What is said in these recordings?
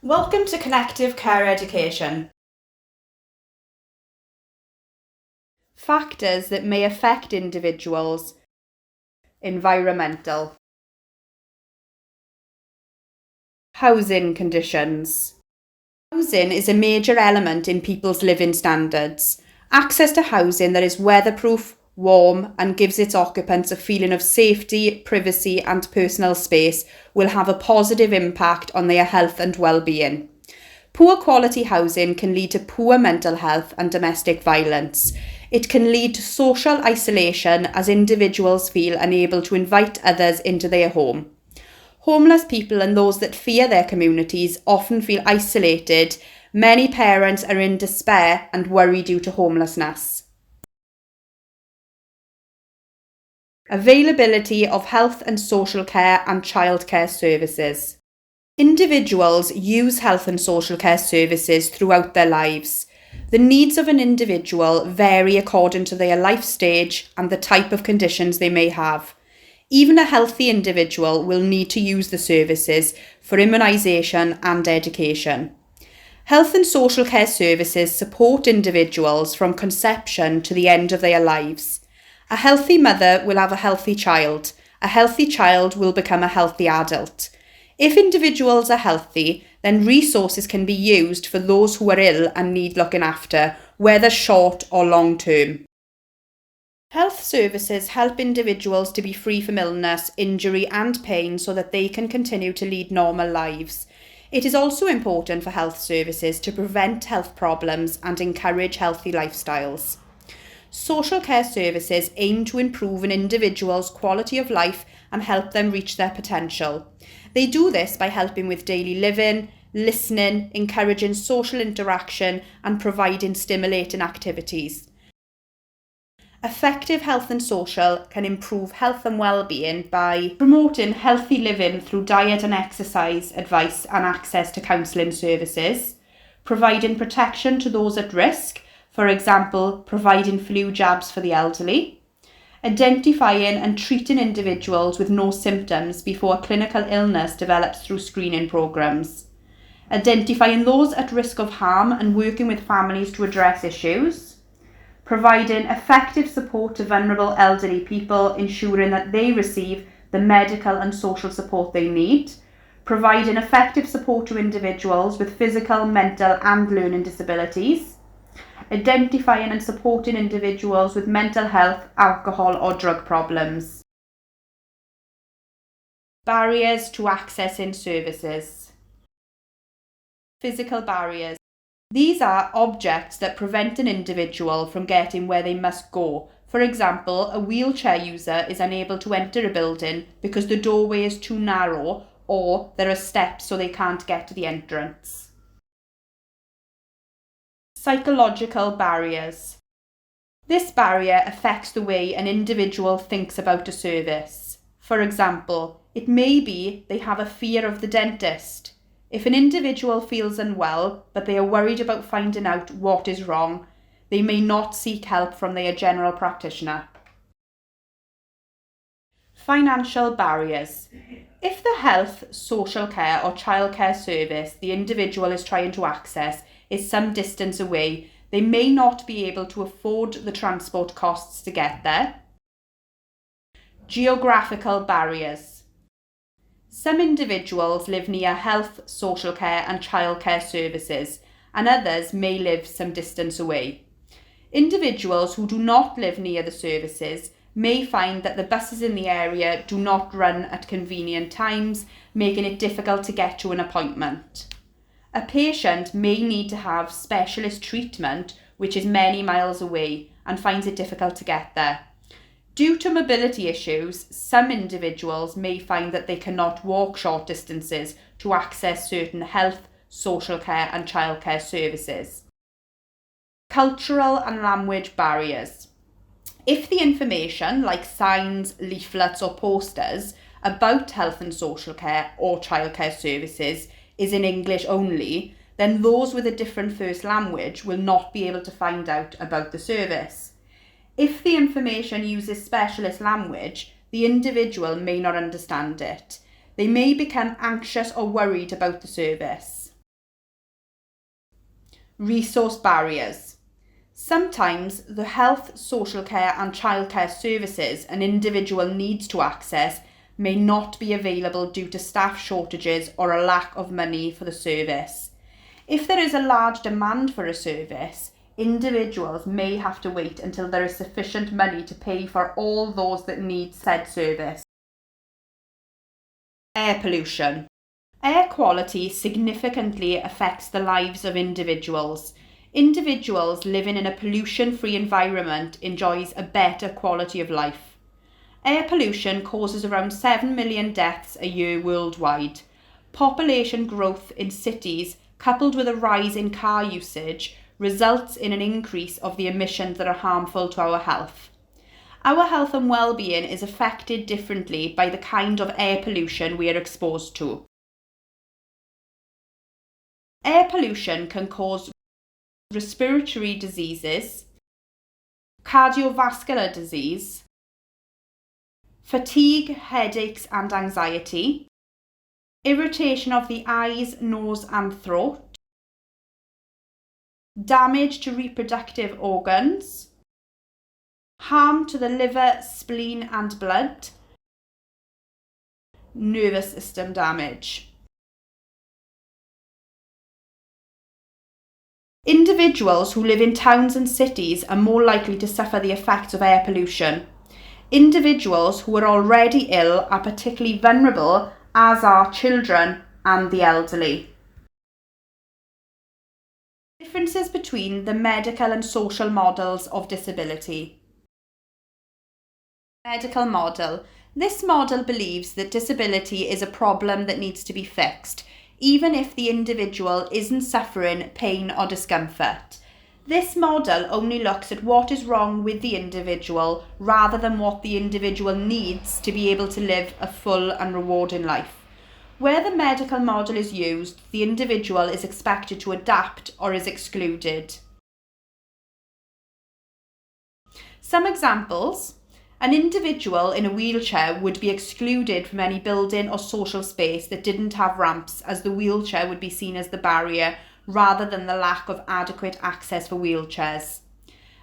Welcome to Connective Care Education. Factors that may affect individuals. Environmental. Housing conditions. Housing is a major element in people's living standards. Access to housing that is weatherproof, warm, and gives its occupants a feeling of safety, privacy, and personal space will have a positive impact on their health and well-being. Poor quality housing can lead to poor mental health and domestic violence. It can lead to social isolation as individuals feel unable to invite others into their home. Homeless people and those that fear their communities often feel isolated. Many parents are in despair and worry due to homelessness. Availability of health and social care and childcare services. Individuals use health and social care services throughout their lives. The needs of an individual vary according to their life stage and the type of conditions they may have. Even a healthy individual will need to use the services for immunisation and education. Health and social care services support individuals from conception to the end of their lives. A healthy mother will have a healthy child. A healthy child will become a healthy adult. If individuals are healthy, then resources can be used for those who are ill and need looking after, whether short or long term. Health services help individuals to be free from illness, injury and pain so that they can continue to lead normal lives. It is also important for health services to prevent health problems and encourage healthy lifestyles. Social care services aim to improve an individual's quality of life and help them reach their potential. They do this by helping with daily living, listening, encouraging social interaction and providing stimulating activities. Effective health and social can improve health and well-being by promoting healthy living through diet and exercise advice and access to counselling services, providing protection to those at risk, for example, providing flu jabs for the elderly, identifying and treating individuals with no symptoms before a clinical illness develops through screening programs, identifying those at risk of harm and working with families to address issues, providing effective support to vulnerable elderly people, ensuring that they receive the medical and social support they need, providing effective support to individuals with physical, mental and learning disabilities, identifying and supporting individuals with mental health, alcohol or drug problems. Barriers to accessing services. Physical barriers. These are objects that prevent an individual from getting where they must go. For example, a wheelchair user is unable to enter a building because the doorway is too narrow or there are steps so they can't get to the entrance. Psychological barriers. This barrier affects the way an individual thinks about a service. For example, it may be they have a fear of the dentist. If an individual feels unwell, but they are worried about finding out what is wrong, they may not seek help from their general practitioner. Financial barriers. If the health, social care or childcare service the individual is trying to access is some distance away, they may not be able to afford the transport costs to get there. Geographical barriers. Some individuals live near health, social care and childcare services, and others may live some distance away. Individuals who do not live near the services may find that the buses in the area do not run at convenient times, making it difficult to get to an appointment. A patient may need to have specialist treatment, which is many miles away, and finds it difficult to get there. Due to mobility issues, some individuals may find that they cannot walk short distances to access certain health, social care and childcare services. Cultural and language barriers. If the information, like signs, leaflets or posters about health and social care or childcare services is in English only, then those with a different first language will not be able to find out about the service. If the information uses specialist language, the individual may not understand it. They may become anxious or worried about the service. Resource barriers. Sometimes the health, social care and childcare services an individual needs to access may not be available due to staff shortages or a lack of money for the service. If there is a large demand for a service, individuals may have to wait until there is sufficient money to pay for all those that need said service. Air pollution. Air quality significantly affects the lives of individuals. Individuals living in a pollution-free environment enjoys a better quality of life. Air pollution causes around 7 million deaths a year worldwide. Population growth in cities, coupled with a rise in car usage, results in an increase of the emissions that are harmful to our health. Our health and well-being is affected differently by the kind of air pollution we are exposed to. Air pollution can cause respiratory diseases, cardiovascular disease, fatigue, headaches and anxiety, irritation of the eyes, nose and throat, damage to reproductive organs, harm to the liver, spleen and blood, nervous system damage. Individuals who live in towns and cities are more likely to suffer the effects of air pollution. Individuals who are already ill are particularly vulnerable, as are children and the elderly. Differences between the medical and social models of disability. Medical model. This model believes that disability is a problem that needs to be fixed, even if the individual isn't suffering pain or discomfort. This model only looks at what is wrong with the individual rather than what the individual needs to be able to live a full and rewarding life. Where the medical model is used, the individual is expected to adapt or is excluded. Some examples. An individual in a wheelchair would be excluded from any building or social space that didn't have ramps, as the wheelchair would be seen as the barrier rather than the lack of adequate access for wheelchairs.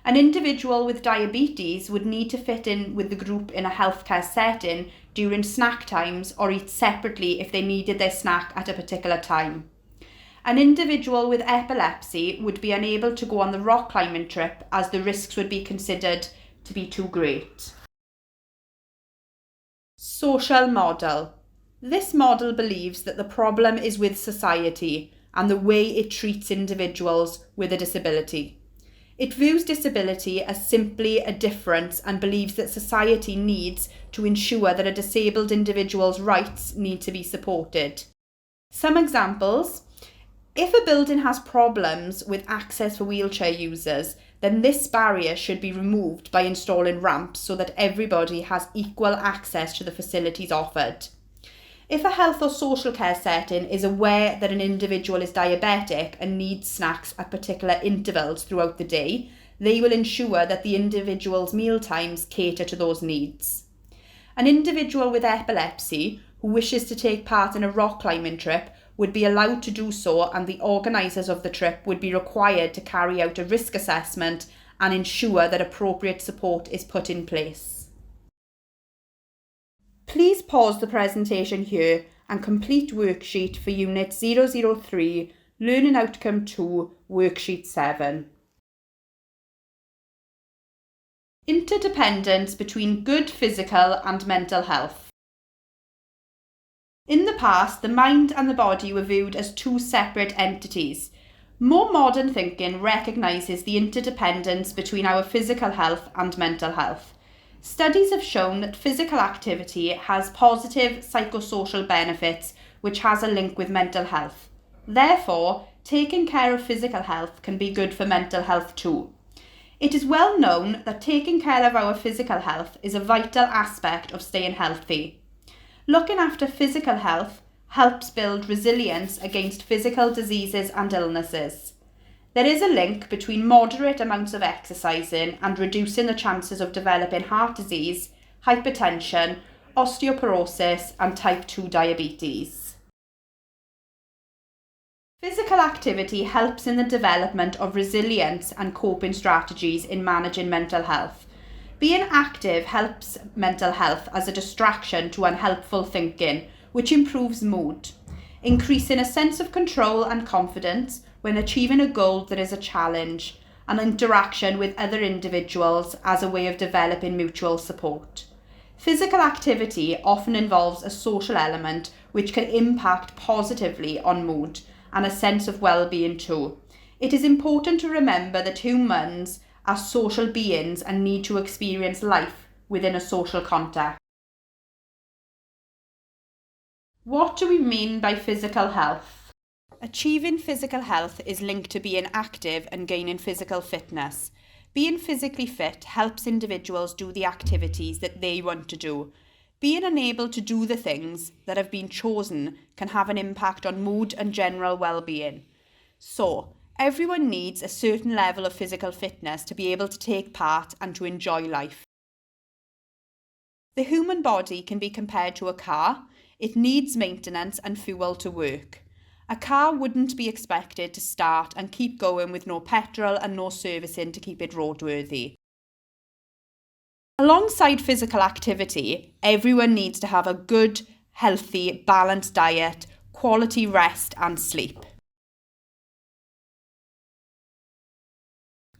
An individual with diabetes would need to fit in with the group in a healthcare setting during snack times or eat separately if they needed their snack at a particular time. An individual with epilepsy would be unable to go on the rock climbing trip as the risks would be considered to be too great. Social model. This model believes that the problem is with society and the way it treats individuals with a disability. It views disability as simply a difference and believes that society needs to ensure that a disabled individual's rights need to be supported. Some examples. If a building has problems with access for wheelchair users, then this barrier should be removed by installing ramps so that everybody has equal access to the facilities offered. If a health or social care setting is aware that an individual is diabetic and needs snacks at particular intervals throughout the day, they will ensure that the individual's meal times cater to those needs. An individual with epilepsy who wishes to take part in a rock climbing trip would be allowed to do so, and the organisers of the trip would be required to carry out a risk assessment and ensure that appropriate support is put in place. Please pause the presentation here and complete worksheet for Unit 003, Learning Outcome 2, Worksheet 7. Interdependence between good physical and mental health. In the past, the mind and the body were viewed as two separate entities. More modern thinking recognises the interdependence between our physical health and mental health. Studies have shown that physical activity has positive psychosocial benefits, which has a link with mental health. Therefore, taking care of physical health can be good for mental health too. It is well known that taking care of our physical health is a vital aspect of staying healthy. Looking after physical health helps build resilience against physical diseases and illnesses. There is a link between moderate amounts of exercising and reducing the chances of developing heart disease, hypertension, osteoporosis and type 2 diabetes. Physical activity helps in the development of resilience and coping strategies in managing mental health. Being active helps mental health as a distraction to unhelpful thinking, which improves mood, increasing a sense of control and confidence when achieving a goal that is a challenge, and interaction with other individuals as a way of developing mutual support. Physical activity often involves a social element which can impact positively on mood and a sense of well-being too. It is important to remember that humans are social beings and need to experience life within a social context. What do we mean by physical health? Achieving physical health is linked to being active and gaining physical fitness. Being physically fit helps individuals do the activities that they want to do. Being unable to do the things that have been chosen can have an impact on mood and general well-being. So, everyone needs a certain level of physical fitness to be able to take part and to enjoy life. The human body can be compared to a car. It needs maintenance and fuel to work. A car wouldn't be expected to start and keep going with no petrol and no servicing to keep it roadworthy. Alongside physical activity, everyone needs to have a good, healthy, balanced diet, quality rest and sleep.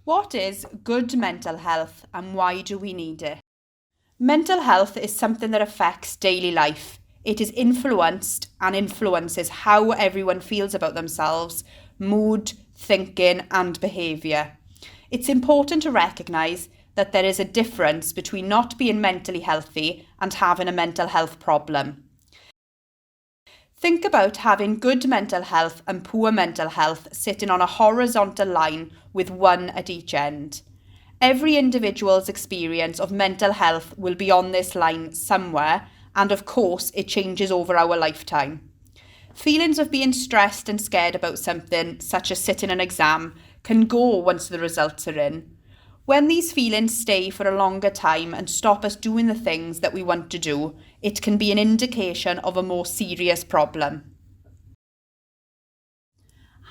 What is good mental health and why do we need it? Mental health is something that affects daily life. It is influenced and influences how everyone feels about themselves, mood, thinking and behaviour. It's important to recognise that there is a difference between not being mentally healthy and having a mental health problem. Think about having good mental health and poor mental health sitting on a horizontal line with one at each end. Every individual's experience of mental health will be on this line somewhere, and of course it changes over our lifetime. Feelings of being stressed and scared about something, such as sitting an exam, can go once the results are in. When these feelings stay for a longer time and stop us doing the things that we want to do, it can be an indication of a more serious problem.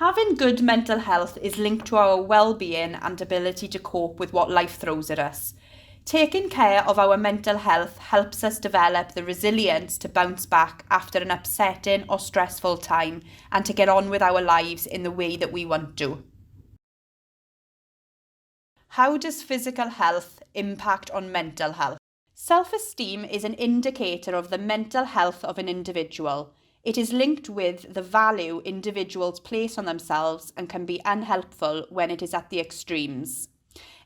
Having good mental health is linked to our well-being and ability to cope with what life throws at us. Taking care of our mental health helps us develop the resilience to bounce back after an upsetting or stressful time and to get on with our lives in the way that we want to. How does physical health impact on mental health? Self-esteem is an indicator of the mental health of an individual. It is linked with the value individuals place on themselves and can be unhelpful when it is at the extremes,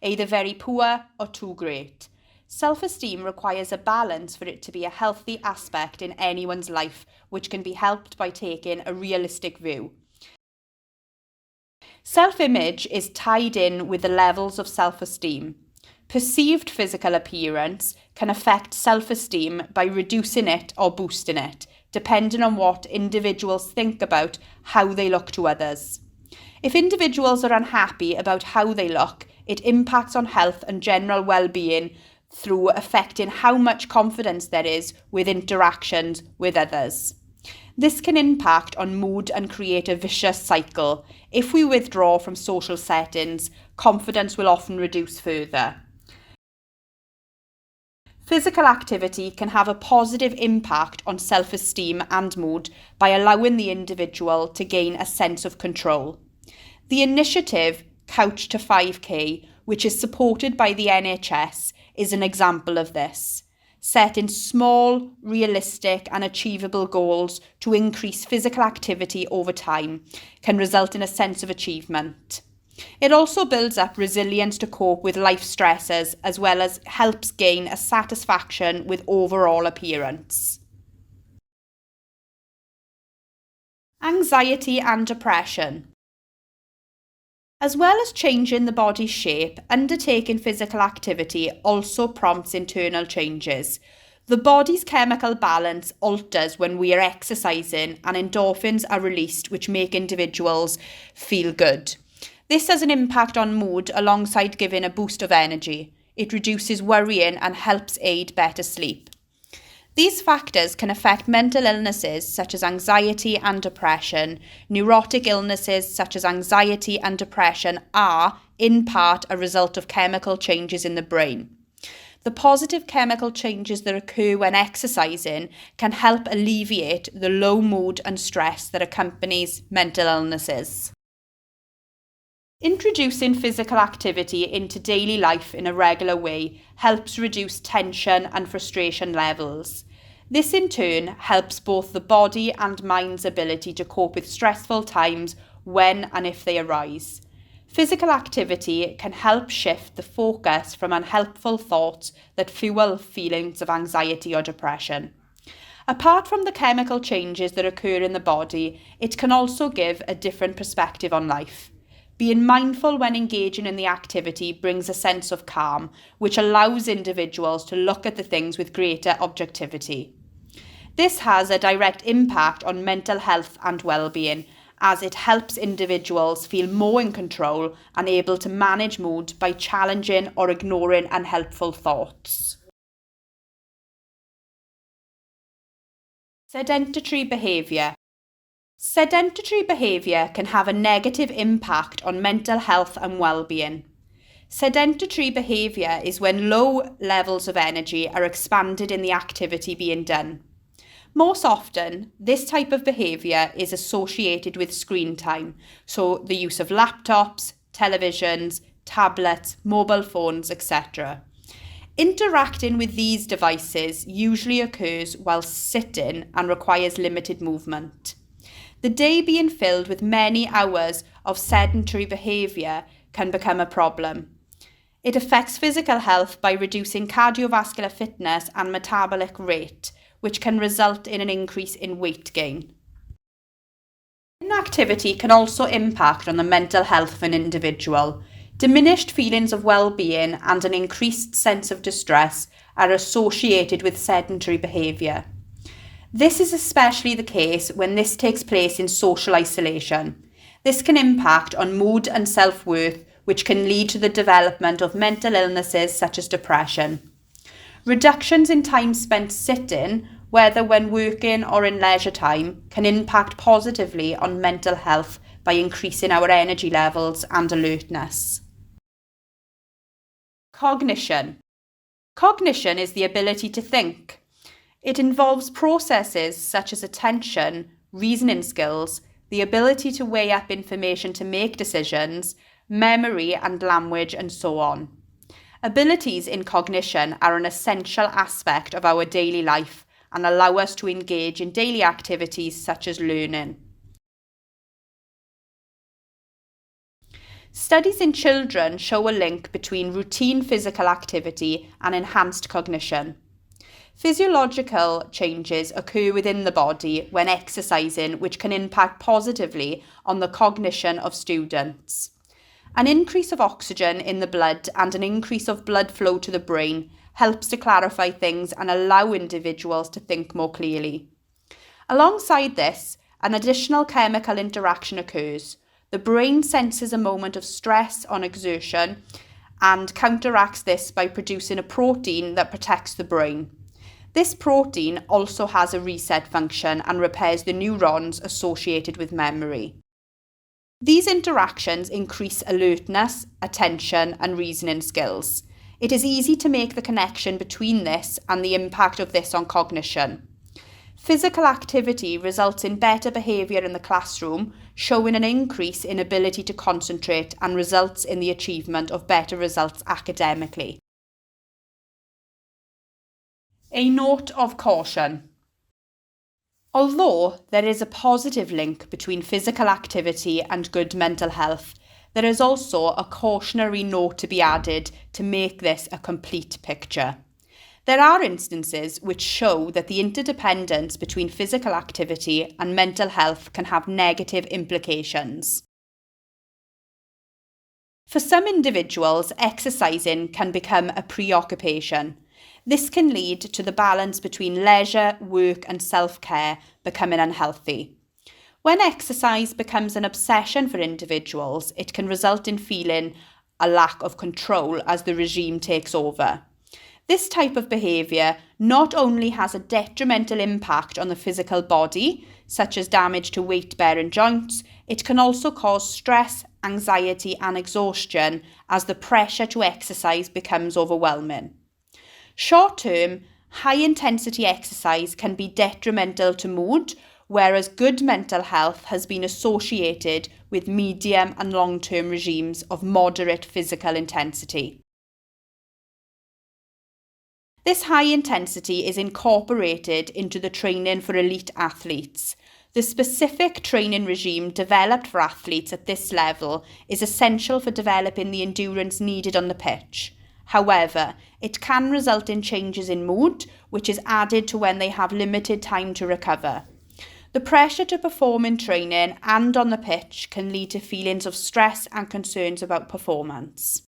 either very poor or too great. Self-esteem requires a balance for it to be a healthy aspect in anyone's life, which can be helped by taking a realistic view. Self-image is tied in with the levels of self-esteem. Perceived physical appearance can affect self-esteem by reducing it or boosting it, depending on what individuals think about how they look to others. If individuals are unhappy about how they look, it impacts on health and general well-being through affecting how much confidence there is with interactions with others. This can impact on mood and create a vicious cycle. If we withdraw from social settings, confidence will often reduce further. Physical activity can have a positive impact on self-esteem and mood by allowing the individual to gain a sense of control. The initiative Couch to 5K, which is supported by the NHS, is an example of this. Setting small, realistic and achievable goals to increase physical activity over time can result in a sense of achievement. It also builds up resilience to cope with life stresses as well as helps gain a satisfaction with overall appearance. Anxiety and depression. As well as changing the body's shape, undertaking physical activity also prompts internal changes. The body's chemical balance alters when we are exercising and endorphins are released, which make individuals feel good. This has an impact on mood alongside giving a boost of energy. It reduces worrying and helps aid better sleep. These factors can affect mental illnesses such as anxiety and depression. Neurotic illnesses such as anxiety and depression are, in part, a result of chemical changes in the brain. The positive chemical changes that occur when exercising can help alleviate the low mood and stress that accompanies mental illnesses. Introducing physical activity into daily life in a regular way helps reduce tension and frustration levels. This in turn helps both the body and mind's ability to cope with stressful times when and if they arise. Physical activity can help shift the focus from unhelpful thoughts that fuel feelings of anxiety or depression. Apart from the chemical changes that occur in the body, it can also give a different perspective on life. Being mindful when engaging in the activity brings a sense of calm, which allows individuals to look at the things with greater objectivity. This has a direct impact on mental health and well-being, as it helps individuals feel more in control and able to manage mood by challenging or ignoring unhelpful thoughts. Sedentary behaviour. Sedentary behaviour can have a negative impact on mental health and well-being. Sedentary behaviour is when low levels of energy are expended in the activity being done. Most often, this type of behaviour is associated with screen time, so the use of laptops, televisions, tablets, mobile phones, etc. Interacting with these devices usually occurs while sitting and requires limited movement. The day being filled with many hours of sedentary behaviour can become a problem. It affects physical health by reducing cardiovascular fitness and metabolic rate, which can result in an increase in weight gain. Inactivity can also impact on the mental health of an individual. Diminished feelings of well-being and an increased sense of distress are associated with sedentary behaviour. This is especially the case when this takes place in social isolation. This can impact on mood and self-worth, which can lead to the development of mental illnesses such as depression. Reductions in time spent sitting, whether when working or in leisure time, can impact positively on mental health by increasing our energy levels and alertness. Cognition. Cognition is the ability to think. It involves processes such as attention, reasoning skills, the ability to weigh up information to make decisions, memory and language, and so on. Abilities in cognition are an essential aspect of our daily life and allow us to engage in daily activities such as learning. Studies in children show a link between routine physical activity and enhanced cognition. Physiological changes occur within the body when exercising, which can impact positively on the cognition of students. An increase of oxygen in the blood and an increase of blood flow to the brain helps to clarify things and allow individuals to think more clearly. Alongside this, an additional chemical interaction occurs. The brain senses a moment of stress on exertion and counteracts this by producing a protein that protects the brain. This protein also has a reset function and repairs the neurons associated with memory. These interactions increase alertness, attention, and reasoning skills. It is easy to make the connection between this and the impact of this on cognition. Physical activity results in better behaviour in the classroom, showing an increase in ability to concentrate and results in the achievement of better results academically. A note of caution. Although there is a positive link between physical activity and good mental health, there is also a cautionary note to be added to make this a complete picture. There are instances which show that the interdependence between physical activity and mental health can have negative implications. For some individuals, exercising can become a preoccupation. This can lead to the balance between leisure, work, and self-care becoming unhealthy. When exercise becomes an obsession for individuals, it can result in feeling a lack of control as the regime takes over. This type of behaviour not only has a detrimental impact on the physical body, such as damage to weight-bearing joints, it can also cause stress, anxiety and exhaustion as the pressure to exercise becomes overwhelming. Short-term, high-intensity exercise can be detrimental to mood, whereas good mental health has been associated with medium and long-term regimes of moderate physical intensity. This high intensity is incorporated into the training for elite athletes. The specific training regime developed for athletes at this level is essential for developing the endurance needed on the pitch. However, it can result in changes in mood, which is added to when they have limited time to recover. The pressure to perform in training and on the pitch can lead to feelings of stress and concerns about performance.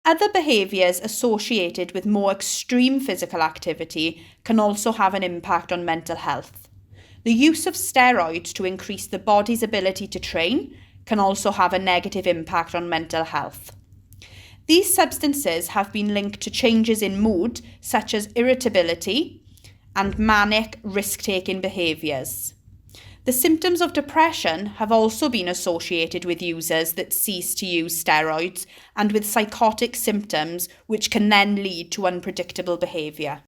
Other behaviours associated with more extreme physical activity can also have an impact on mental health. The use of steroids to increase the body's ability to train can also have a negative impact on mental health. These substances have been linked to changes in mood, such as irritability and manic risk-taking behaviours. The symptoms of depression have also been associated with users that cease to use steroids and with psychotic symptoms, which can then lead to unpredictable behaviour.